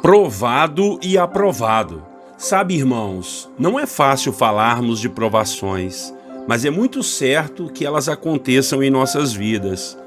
Provado e aprovado. Sabe, irmãos, não é fácil falarmos de provações, mas é muito certo que elas aconteçam em nossas vidas.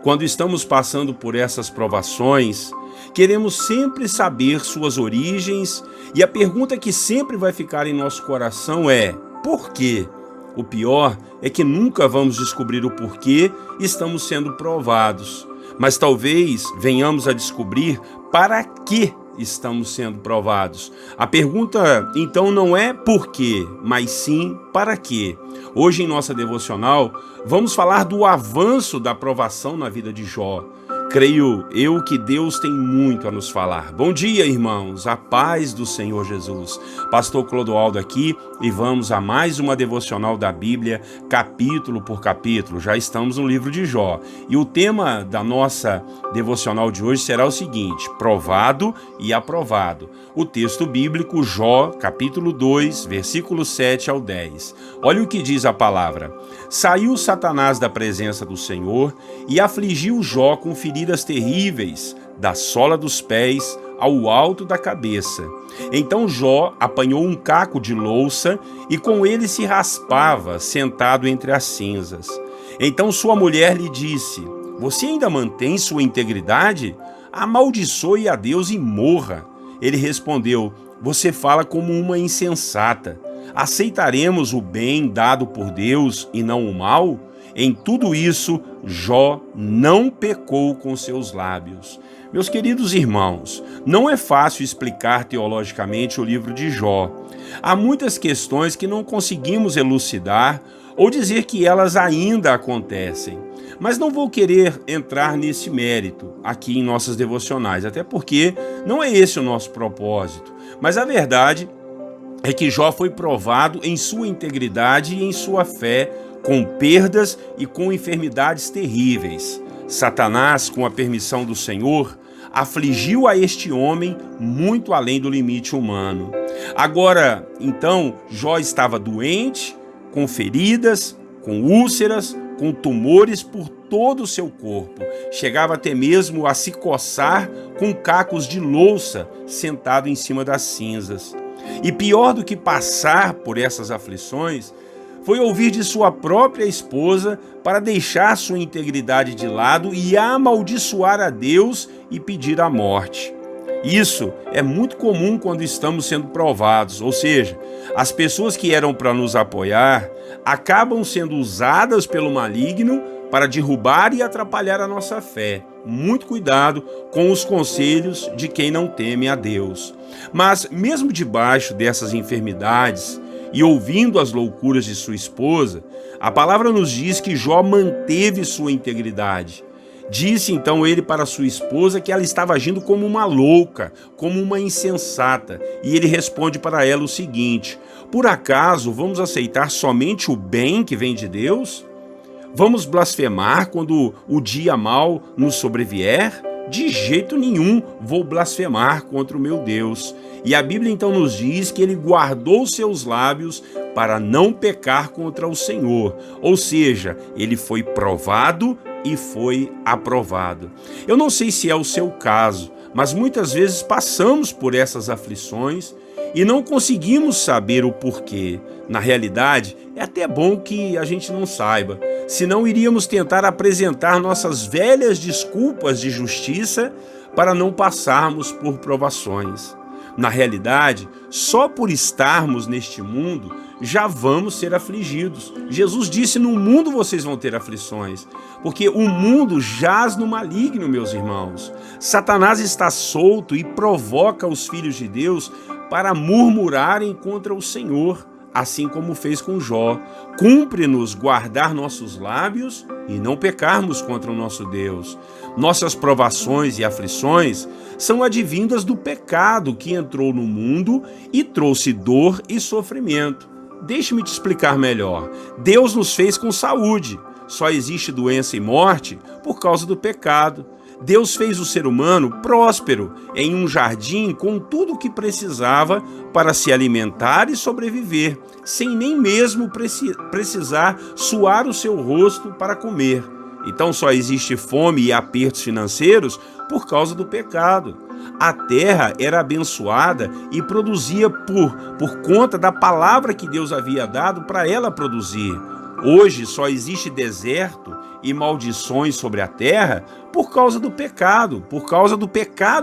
Quando estamos passando por essas provações, queremos sempre saber suas origens e a pergunta que sempre vai ficar em nosso coração é: por quê? O pior é que nunca vamos descobrir o porquê estamos sendo provados, mas talvez venhamos a descobrir para que estamos sendo provados. A pergunta então não é por quê, mas sim para quê. Hoje em nossa devocional vamos falar do avanço da provação na vida de Jó. Creio eu que Deus tem muito a nos falar. Bom dia, irmãos, a paz do Senhor Jesus. Pastor Clodoaldo aqui e vamos a mais uma devocional da Bíblia, capítulo por capítulo. Já estamos no livro de Jó. E o tema da nossa devocional de hoje será o seguinte: provado e aprovado. O texto bíblico, Jó, capítulo 2, versículo 7 ao 10. Olha o que diz a palavra. Saiu Satanás da presença do Senhor e afligiu Jó com feridas terríveis, da sola dos pés ao alto da cabeça. Então Jó apanhou um caco de louça e com ele se raspava, sentado entre as cinzas. Então sua mulher lhe disse: você ainda mantém sua integridade? Amaldiçoe a Deus e morra. Ele respondeu: você fala como uma insensata. Aceitaremos o bem dado por Deus e não o mal? Em tudo isso, Jó não pecou com seus lábios. Meus queridos irmãos, não é fácil explicar teologicamente o livro de Jó. Há muitas questões que não conseguimos elucidar ou dizer que elas ainda acontecem. Mas não vou querer entrar nesse mérito aqui em nossas devocionais, até porque não é esse o nosso propósito. Mas a verdade é que Jó foi provado em sua integridade e em sua fé, com perdas e com enfermidades terríveis. Satanás, com a permissão do Senhor, afligiu a este homem muito além do limite humano. Agora, então, Jó estava doente, com feridas, com úlceras, com tumores por todo o seu corpo. Chegava até mesmo a se coçar com cacos de louça, sentado em cima das cinzas. E pior do que passar por essas aflições, foi ouvir de sua própria esposa para deixar sua integridade de lado e amaldiçoar a Deus e pedir a morte. Isso é muito comum quando estamos sendo provados, ou seja, as pessoas que eram para nos apoiar acabam sendo usadas pelo maligno para derrubar e atrapalhar a nossa fé. Muito cuidado com os conselhos de quem não teme a Deus. Mas mesmo debaixo dessas enfermidades e ouvindo as loucuras de sua esposa, a palavra nos diz que Jó manteve sua integridade. Disse então ele para sua esposa que ela estava agindo como uma louca, como uma insensata, e ele responde para ela o seguinte: por acaso vamos aceitar somente o bem que vem de Deus? Vamos blasfemar quando o dia mau nos sobrevier? De jeito nenhum vou blasfemar contra o meu Deus. E a Bíblia então nos diz que ele guardou seus lábios para não pecar contra o Senhor. Ou seja, ele foi provado e foi aprovado. Eu não sei se é o seu caso, mas muitas vezes passamos por essas aflições e não conseguimos saber o porquê. Na realidade, é até bom que a gente não saiba, senão iríamos tentar apresentar nossas velhas desculpas de justiça para não passarmos por provações. Na realidade, só por estarmos neste mundo, já vamos ser afligidos. Jesus disse: no mundo vocês vão ter aflições, porque o mundo jaz no maligno, meus irmãos. Satanás está solto e provoca os filhos de Deus para murmurarem contra o Senhor, assim como fez com Jó. Cumpre-nos guardar nossos lábios e não pecarmos contra o nosso Deus. Nossas provações e aflições são advindas do pecado que entrou no mundo e trouxe dor e sofrimento. Deixe-me te explicar melhor. Deus nos fez com saúde. Só existe doença e morte por causa do pecado. Deus fez o ser humano próspero em um jardim com tudo o que precisava para se alimentar e sobreviver, sem nem mesmo precisar suar o seu rosto para comer. Então só existe fome e apertos financeiros por causa do pecado. A terra era abençoada e produzia por conta da palavra que Deus havia dado para ela produzir. Hoje só existe deserto e maldições sobre a terra por causa do pecado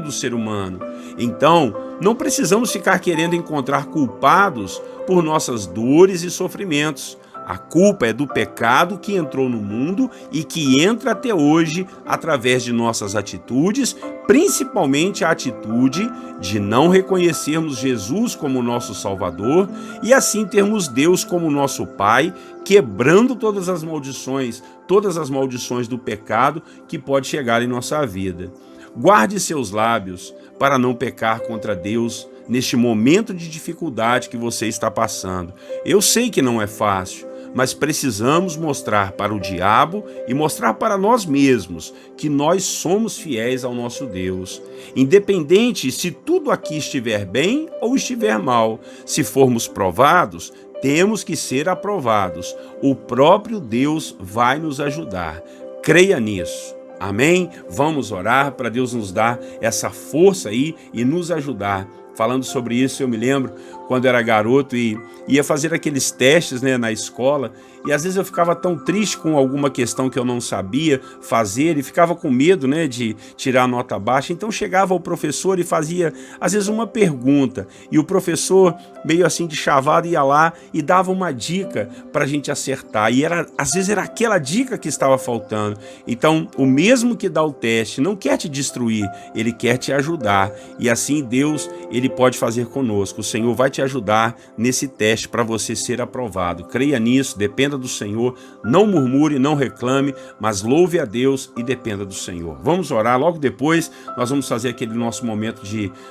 do ser humano. Então, não precisamos ficar querendo encontrar culpados por nossas dores e sofrimentos. A culpa é do pecado que entrou no mundo e que entra até hoje através de nossas atitudes, principalmente a atitude de não reconhecermos Jesus como nosso Salvador e assim termos Deus como nosso Pai, quebrando todas as maldições do pecado que pode chegar em nossa vida. Guarde seus lábios para não pecar contra Deus neste momento de dificuldade que você está passando. Eu sei que não é fácil, mas precisamos mostrar para o diabo e mostrar para nós mesmos que nós somos fiéis ao nosso Deus. Independente se tudo aqui estiver bem ou estiver mal, se formos provados, temos que ser aprovados. O próprio Deus vai nos ajudar. Creia nisso. Amém? Vamos orar para Deus nos dar essa força aí e nos ajudar. Falando sobre isso, eu me lembro quando era garoto e ia fazer aqueles testes, na escola, e às vezes eu ficava tão triste com alguma questão que eu não sabia fazer e ficava com medo, de tirar a nota baixa. Então chegava o professor e fazia às vezes uma pergunta e o professor meio assim de chavado ia lá e dava uma dica para a gente acertar, e às vezes era aquela dica que estava faltando. Então o mesmo que dá o teste não quer te destruir, ele quer te ajudar, e assim Deus, ele pode fazer conosco. O Senhor vai te ajudar nesse teste para você ser aprovado. Creia nisso, dependa do Senhor, não murmure, não reclame, mas louve a Deus e dependa do Senhor. Vamos orar, logo depois nós vamos fazer aquele nosso momento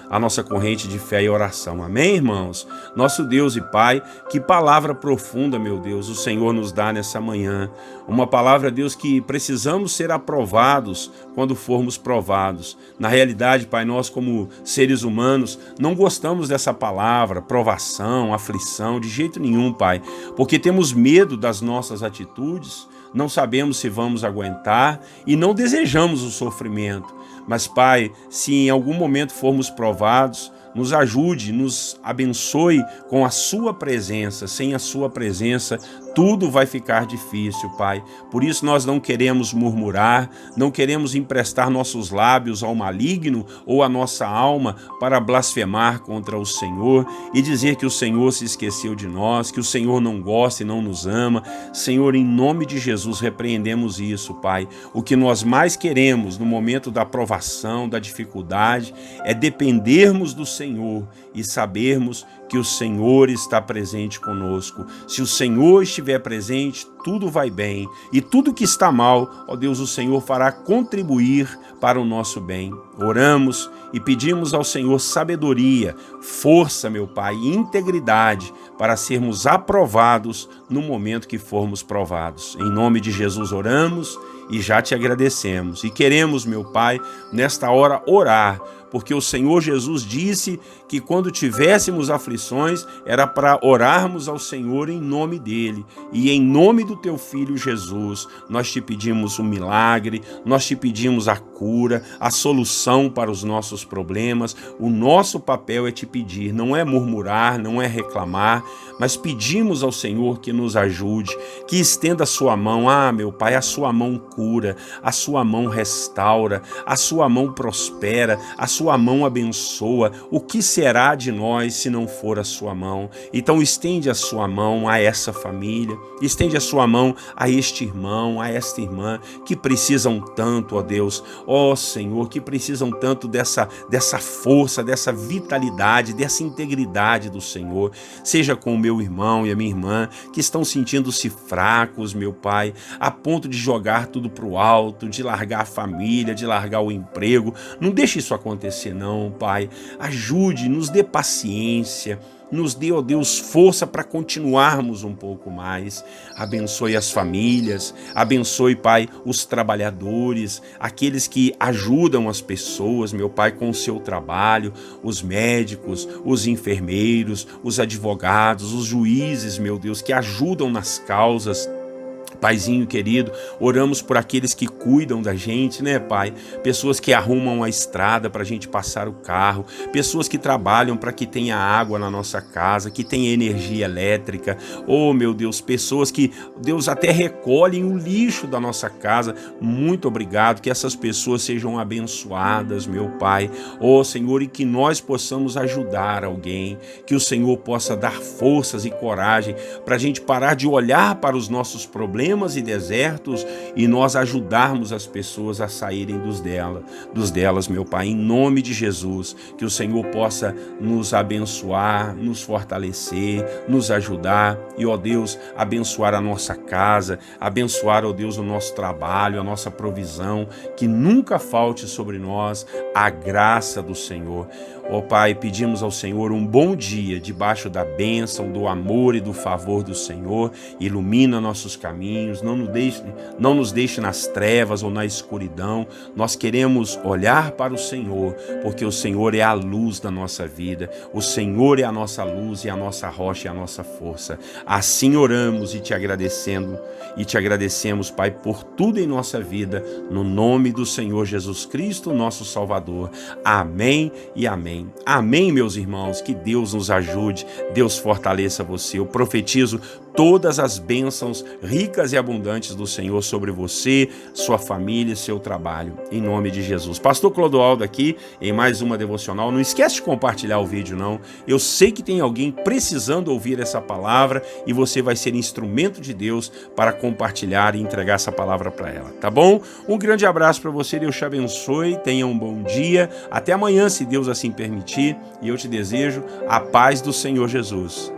a nossa corrente de fé e oração. Amém, irmãos? Nosso Deus e Pai, que palavra profunda, meu Deus, o Senhor nos dá nessa manhã. Uma palavra, Deus, que precisamos ser aprovados quando formos provados. Na realidade, Pai, nós como seres humanos não gostamos dessa palavra, provação, aflição, de jeito nenhum, Pai, porque temos medo das nossas atitudes, não sabemos se vamos aguentar e não desejamos o sofrimento. Mas, Pai, se em algum momento formos provados, nos ajude, nos abençoe com a sua presença. Sem a sua presença, tudo vai ficar difícil, Pai. Por isso nós não queremos murmurar, não queremos emprestar nossos lábios ao maligno ou a nossa alma para blasfemar contra o Senhor e dizer que o Senhor se esqueceu de nós, que o Senhor não gosta e não nos ama. Senhor, em nome de Jesus, repreendemos isso, Pai. O que nós mais queremos no momento da provação, da dificuldade, é dependermos do Senhor e sabermos que o Senhor está presente conosco. Se o Senhor estiver presente, tudo vai bem. E tudo que está mal, ó Deus, o Senhor fará contribuir para o nosso bem. Oramos e pedimos ao Senhor sabedoria, força, meu Pai, e integridade para sermos aprovados no momento que formos provados. Em nome de Jesus oramos e já te agradecemos. E queremos, meu Pai, nesta hora orar, porque o Senhor Jesus disse que quando tivéssemos aflições, era para orarmos ao Senhor em nome dele. E em nome do teu Filho Jesus, nós te pedimos um milagre, nós te pedimos a cura, a solução para os nossos problemas. O nosso papel é te pedir, não é murmurar, não é reclamar, mas pedimos ao Senhor que nos ajude, que estenda a sua mão. Ah, meu Pai, a sua mão cura, a sua mão restaura, a sua mão prospera, a sua mão abençoa. O que será de nós se não for a sua mão? Então estende a sua mão a essa família, estende a sua mão a este irmão, a esta irmã, que precisam tanto, ó Deus, ó Senhor, que precisam tanto dessa força, dessa vitalidade, dessa integridade do Senhor. Seja com o meu irmão e a minha irmã, que estão sentindo-se fracos, meu Pai, a ponto de jogar tudo para o alto, de largar a família, de largar o emprego. Não deixe isso acontecer não, Pai. Ajude, nos dê paciência, nos dê, ó Deus, força para continuarmos um pouco mais. Abençoe as famílias, abençoe, Pai, os trabalhadores, aqueles que ajudam as pessoas, meu Pai, com o seu trabalho, os médicos, os enfermeiros, os advogados, os juízes, meu Deus, que ajudam nas causas Paizinho querido, oramos por aqueles que cuidam da gente, né, Pai? Pessoas que arrumam a estrada para a gente passar o carro, pessoas que trabalham para que tenha água na nossa casa, que tenha energia elétrica. Oh, meu Deus, pessoas que, Deus, até recolhem o lixo da nossa casa. Muito obrigado, que essas pessoas sejam abençoadas, meu Pai. Oh, Senhor, e que nós possamos ajudar alguém, que o Senhor possa dar forças e coragem para a gente parar de olhar para os nossos problemas e desertos e nós ajudarmos as pessoas a saírem dos delas, meu Pai, em nome de Jesus, que o Senhor possa nos abençoar, nos fortalecer, nos ajudar e, ó Deus, abençoar a nossa casa, abençoar, ó Deus, o nosso trabalho, a nossa provisão, que nunca falte sobre nós a graça do Senhor. Ó Pai, pedimos ao Senhor um bom dia debaixo da bênção, do amor e do favor do Senhor. Ilumina nossos caminhos, não nos deixe nas trevas ou na escuridão. Nós queremos olhar para o Senhor, porque o Senhor é a luz da nossa vida. O Senhor é a nossa luz e a nossa rocha e a nossa força. Assim oramos e te agradecemos, Pai, por tudo em nossa vida, no nome do Senhor Jesus Cristo, nosso Salvador. Amém e amém. Amém, meus irmãos, que Deus nos ajude, Deus fortaleça você. Eu profetizo todas as bênçãos ricas e abundantes do Senhor sobre você, sua família e seu trabalho, em nome de Jesus. Pastor Clodoaldo aqui, em mais uma devocional. Não esquece de compartilhar o vídeo, não. Eu sei que tem alguém precisando ouvir essa palavra e você vai ser instrumento de Deus para compartilhar e entregar essa palavra para ela, tá bom? Um grande abraço para você, Deus te abençoe, tenha um bom dia, até amanhã, se Deus assim permitir, e eu te desejo a paz do Senhor Jesus.